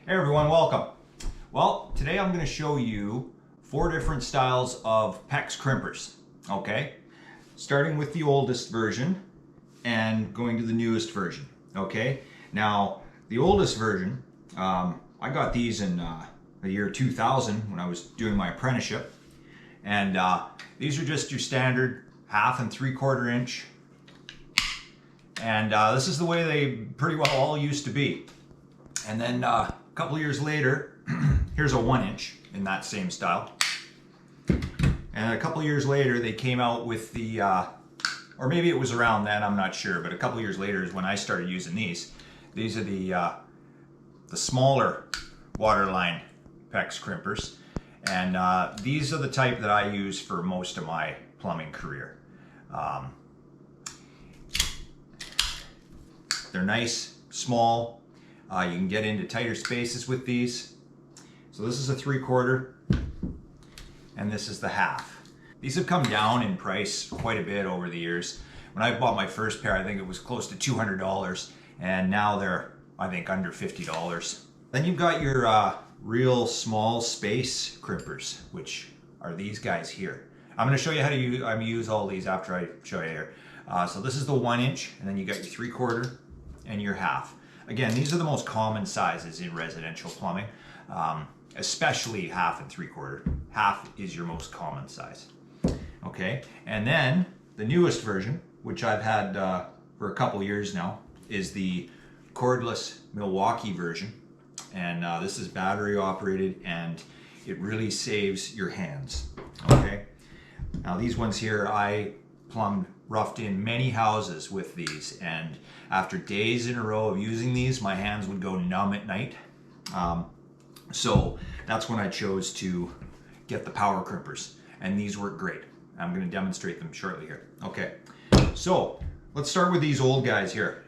Hey everyone, welcome. Well, today I'm going to show you 4 different styles of Pex Crimpers, okay? Starting with the oldest version and going to the newest version, okay? Now, the oldest version, I got these in the year 2000 when I was doing my apprenticeship. And these are just your standard 1/2 and 3/4 inch. And this is the way they pretty well all used to be. And then a couple years later, here's a 1 inch in that same style. And a couple years later, they came out with the, or maybe it was around then, I'm not sure, but a couple years later is when I started using these. These are the smaller waterline Pex Crimpers. And these are the type that I use for most of my plumbing career. They're nice, small. You can get into tighter spaces with these. So this is a 3/4 and this is the 1/2. These have come down in price quite a bit over the years. When I bought my first pair, I think it was close to $200, and now they're, I think, under $50. Then you've got your real small space crimpers, which are these guys here. I'm going to show you how to use all these after I show you here. So this is the 1 inch, and then you got your 3/4 and your 1/2. Again, these are the most common sizes in residential plumbing, especially 1/2 and 3/4. 1/2 is your most common size. Okay, and then the newest version, which I've had for a couple years now, is the cordless Milwaukee version. And this is battery operated, and it really saves your hands. Okay, now these ones here, I roughed in many houses with these, and after days in a row of using these, my hands would go numb at night. So that's when I chose to get the power crimpers, and these work great. I'm going to demonstrate them shortly here. Okay, so let's start with these old guys here.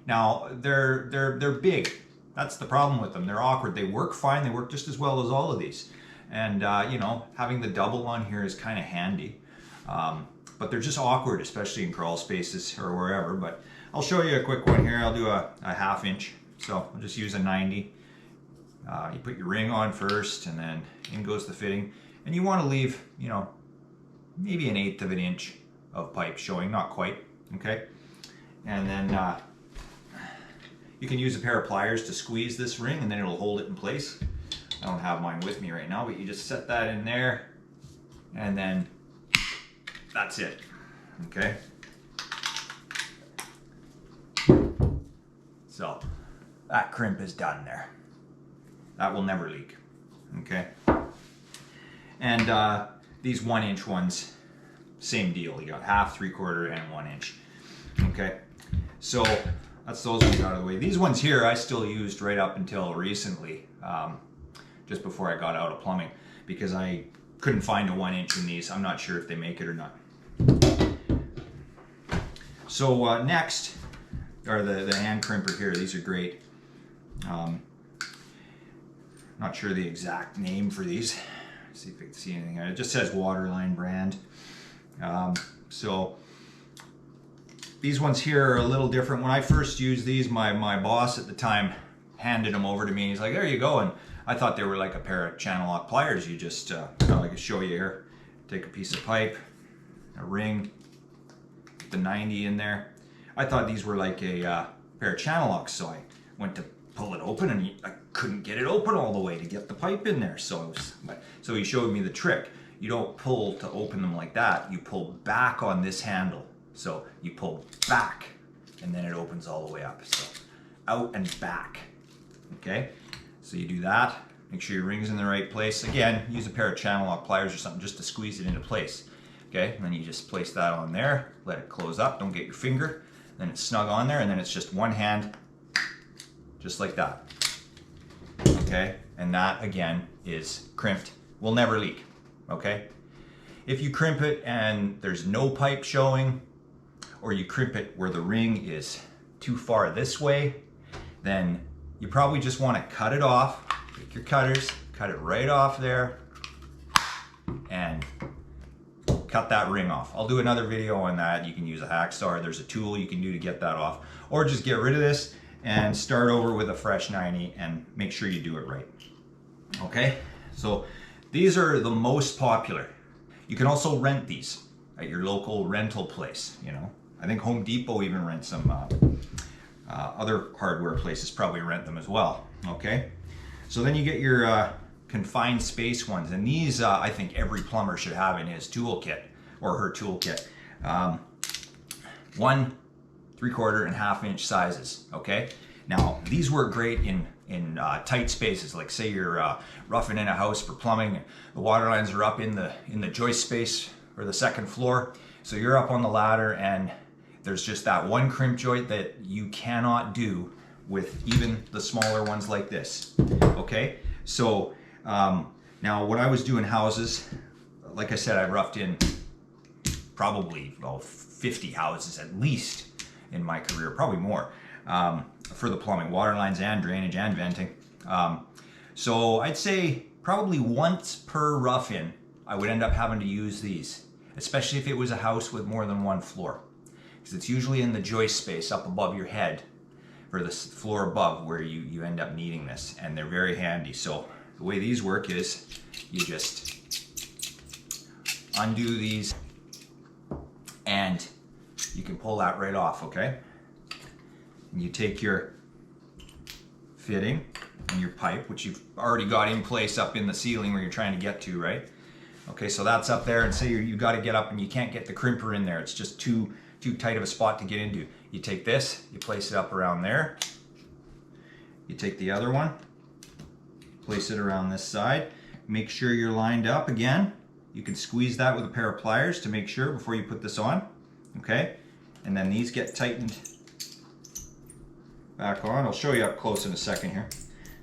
Now they're big. That's the problem with them. They're awkward. They work fine. They work just as well as all of these. And you know, having the double on here is kind of handy. But they're just awkward, especially in crawl spaces or wherever. But I'll show you a quick one here. I'll do a 1/2 inch. So I'll just use a 90. You put your ring on first, and then in goes the fitting. And you want to leave, you know, maybe 1/8 of an inch of pipe showing, not quite, okay? And then you can use a pair of pliers to squeeze this ring, and then it'll hold it in place. I don't have mine with me right now, but you just set that in there, and then that's it, okay? So that crimp is done there. That will never leak, okay? And these 1 inch ones, same deal. You got 1/2, 3/4, and 1 inch, okay? So that's those ones out of the way. These ones here I still used right up until recently, just before I got out of plumbing, because I couldn't find a 1 inch in these. I'm not sure if they make it or not. So next are the hand crimper here. These are great. Not sure the exact name for these. Let's see if I can see anything. It just says waterline brand. So these ones here are a little different. When I first used these, my boss at the time handed them over to me. He's like, there you go. And I thought they were like a pair of channel lock pliers. You just, I can show you here. Take a piece of pipe, a ring, put the 90 in there. I thought these were like a pair of channel locks, so I went to pull it open, and I couldn't get it open all the way to get the pipe in there. So he showed me the trick. You don't pull to open them like that. You pull back on this handle. So you pull back, and then it opens all the way up. So out and back. Okay? So you do that. Make sure your ring's in the right place. Again, use a pair of channel lock pliers or something just to squeeze it into place. Okay? And then you just place that on there. Let it close up. Don't get your finger. Then it's snug on there, and then it's just one hand, just like that. Okay? And that, again, is crimped. Will never leak. Okay? If you crimp it and there's no pipe showing, or you crimp it where the ring is too far this way, then you probably just want to cut it off. Take your cutters, cut it right off there, and cut that ring off. I'll do another video on that. You can use a hacksaw. There's a tool you can do to get that off. Or just get rid of this and start over with a fresh 90 and make sure you do it right. Okay, so these are the most popular. You can also rent these at your local rental place, you know. I think Home Depot even rents them. Other hardware places probably rent them as well, okay? So then you get your confined space ones, and these I think every plumber should have in his toolkit or her toolkit. 1, 3/4 and 1/2 inch sizes, okay? Now these work great in tight spaces, like say you're roughing in a house for plumbing, the water lines are up in the joist space or the second floor, so you're up on the ladder and there's just that one crimp joint that you cannot do with even the smaller ones like this, okay? So now when I was doing houses, like I said, I roughed in probably 50 houses at least in my career, probably more, for the plumbing, water lines and drainage and venting. So I'd say probably once per rough-in, I would end up having to use these, especially if it was a house with more than one floor. Because it's usually in the joist space up above your head, or the floor above, where you end up needing this, and they're very handy. So the way these work is you just undo these and you can pull that right off, okay? And you take your fitting and your pipe, which you've already got in place up in the ceiling where you're trying to get to, right? Okay, so that's up there, and say you got to get up and you can't get the crimper in there. It's just too tight of a spot to get into. You take this, you place it up around there. You take the other one, place it around this side. Make sure you're lined up again. You can squeeze that with a pair of pliers to make sure before you put this on, okay? And then these get tightened back on. I'll show you up close in a second here.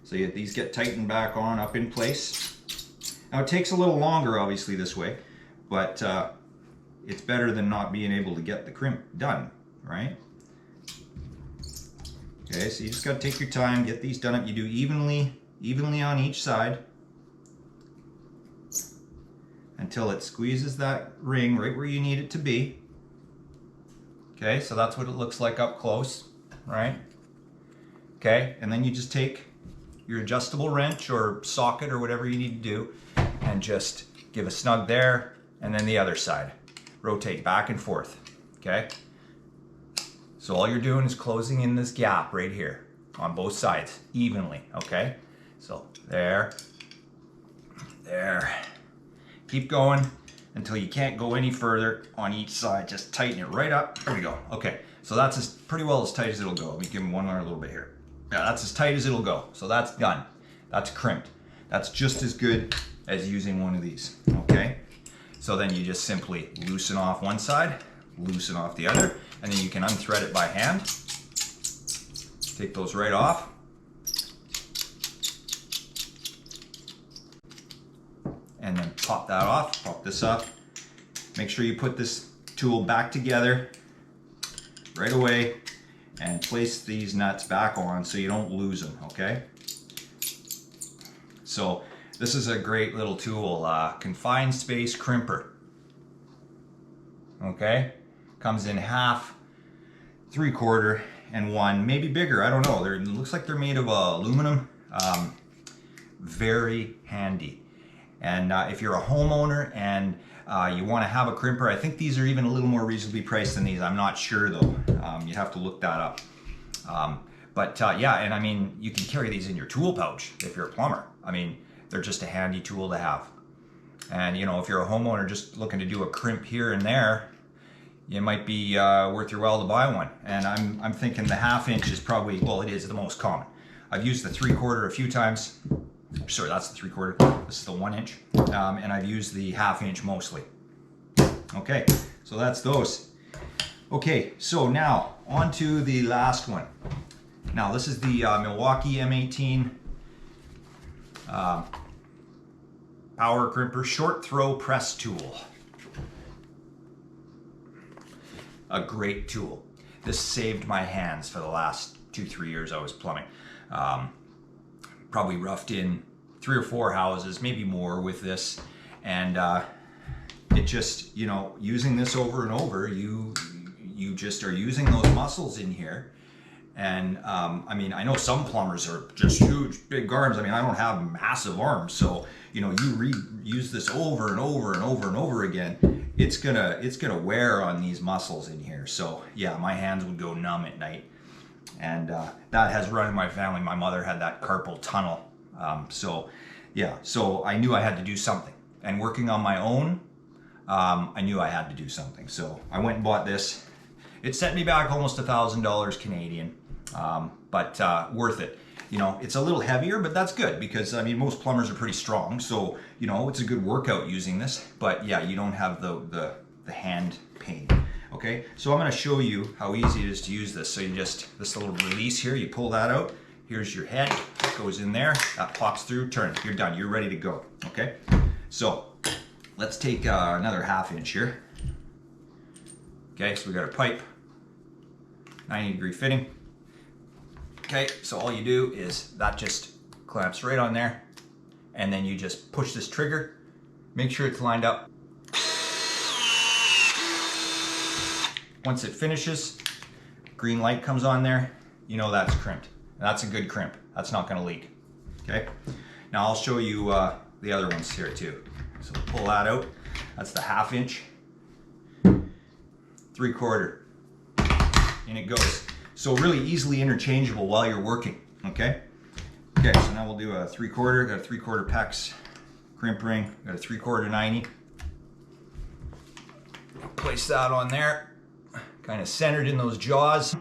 So these get tightened back on up in place. Now it takes a little longer obviously this way, but it's better than not being able to get the crimp done, right? Okay, so you just got to take your time, get these done up. You do evenly on each side until it squeezes that ring right where you need it to be. Okay, so that's what it looks like up close, right? Okay, and then you just take your adjustable wrench or socket or whatever you need to do and just give a snug there, and then the other side. Rotate back and forth, okay? So all you're doing is closing in this gap right here on both sides evenly, okay? So there, there. Keep going until you can't go any further on each side. Just tighten it right up. There we go. Okay, so that's pretty well as tight as it'll go. Let me give them one more little bit here. Yeah, that's as tight as it'll go. So that's done. That's crimped. That's just as good as using one of these, okay? So then you just simply loosen off one side, loosen off the other, and then you can unthread it by hand. Take those right off. And then pop that off, pop this up. Make sure you put this tool back together right away and place these nuts back on so you don't lose them, okay? So this is a great little tool, Confined Space Crimper. Okay, comes in 1/2, 3/4, and 1, maybe bigger, I don't know. It looks like they're made of aluminum. Very handy. And if you're a homeowner and you want to have a crimper, I think these are even a little more reasonably priced than these. I'm not sure though. You'd have to look that up. Yeah, and I mean, you can carry these in your tool pouch if you're a plumber. I mean, they're just a handy tool to have. And you know, if you're a homeowner just looking to do a crimp here and there, it might be worth your while to buy one. And I'm thinking the 1/2 inch is probably, well, it is the most common. I've used the 3/4 a few times. Sorry, that's the 3/4. This is the 1 inch. And I've used the 1/2 inch mostly. Okay, so that's those. Okay, so now on to the last one. Now this is the Milwaukee M18 Power Crimper Short Throw Press Tool. A great tool. This saved my hands for the last 2-3 years I was plumbing. Probably roughed in 3 or 4 houses, maybe more with this. And it just, you know, using this over and over, you just are using those muscles in here And I mean, I know some plumbers are just huge, big arms. I mean, I don't have massive arms, so you know, you use this over and over and over and over again, it's gonna wear on these muscles in here. So yeah, my hands would go numb at night, and that has run in my family. My mother had that carpal tunnel, so yeah. So I knew I had to do something, and working on my own, I knew I had to do something. So I went and bought this. It set me back almost $1,000 Canadian, but worth it. You know, it's a little heavier, but that's good because, I mean, most plumbers are pretty strong. So, you know, it's a good workout using this. But yeah, you don't have the hand pain. Okay, so I'm going to show you how easy it is to use this. So you just, this little release here, you pull that out. Here's your head, it goes in there, that pops through, turn, you're done, you're ready to go. Okay, so let's take another 1/2 inch here. Okay, so we got a pipe, 90-degree fitting. Okay, so all you do is that just clamps right on there, and then you just push this trigger, make sure it's lined up. Once it finishes, green light comes on there, you know that's crimped. And that's a good crimp, that's not gonna leak. Okay, now I'll show you the other ones here too. So we'll pull that out, that's the 1/2 inch, 3/4, and it goes. So really easily interchangeable while you're working, okay? Okay, so now we'll do a 3/4, got a 3/4 Pex crimpering, got a 3/4 90. Place that on there, kind of centered in those jaws.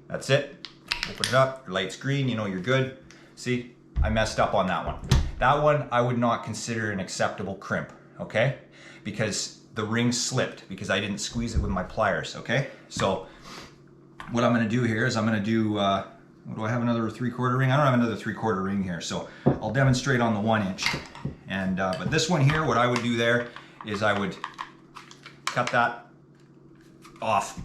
That's it, open it up, your light's green, you know you're good. See, I messed up on that one. That one I would not consider an acceptable crimp, okay? Because the ring slipped because I didn't squeeze it with my pliers, okay? So what I'm gonna do here is I'm gonna do, do I have another 3/4 ring? I don't have another 3/4 ring here, so I'll demonstrate on the 1 inch. And, but this one here, what I would do there is I would cut that off.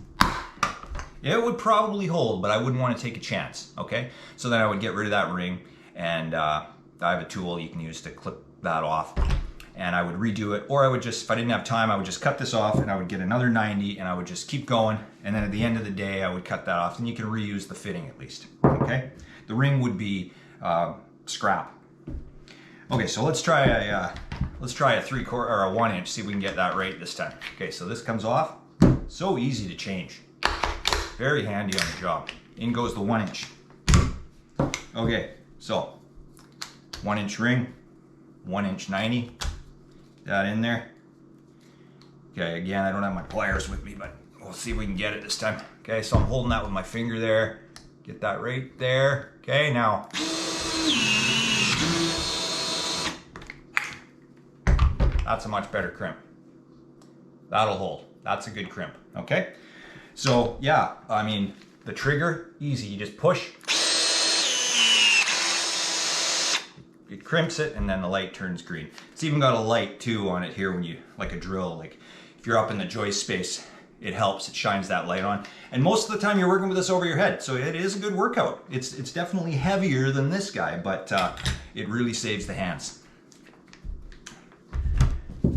It would probably hold, but I wouldn't want to take a chance, okay? So then I would get rid of that ring, and I have a tool you can use to clip that off. And I would redo it, or I would just, if I didn't have time, I would just cut this off and I would get another 90 and I would just keep going. And then at the end of the day, I would cut that off, and you can reuse the fitting at least, okay? The ring would be scrap. Okay, so let's try a 3/4 or a 1 inch, see if we can get that right this time. Okay, so this comes off, so easy to change. Very handy on the job. In goes the 1 inch. Okay, so 1 inch ring, 1 inch 90. That in there. Okay, again, I don't have my pliers with me, but we'll see if we can get it this time. Okay, so I'm holding that with my finger there. Get that right there. Okay, now. That's a much better crimp. That'll hold. That's a good crimp, okay? So yeah, I mean, the trigger, easy, you just push. It crimps it, and then the light turns green. It's even got a light too on it here when you, like a drill, like if you're up in the joist space, it helps, it shines that light on. And most of the time you're working with this over your head, so it is a good workout. It's definitely heavier than this guy, but it really saves the hands.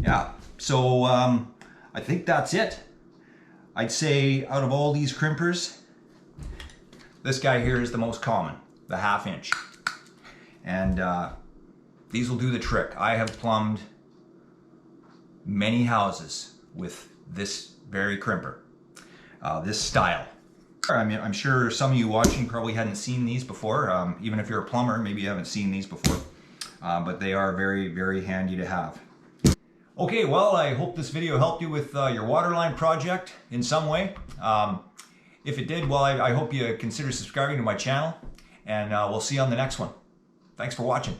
Yeah, so I think that's it. I'd say out of all these crimpers, this guy here is the most common, the 1/2 inch. And these will do the trick. I have plumbed many houses with this very crimper, this style. I mean, I'm sure some of you watching probably hadn't seen these before. Even if you're a plumber, maybe you haven't seen these before. But they are very, very handy to have. Okay, well, I hope this video helped you with your waterline project in some way. If it did, well, I hope you consider subscribing to my channel, and we'll see you on the next one. Thanks for watching.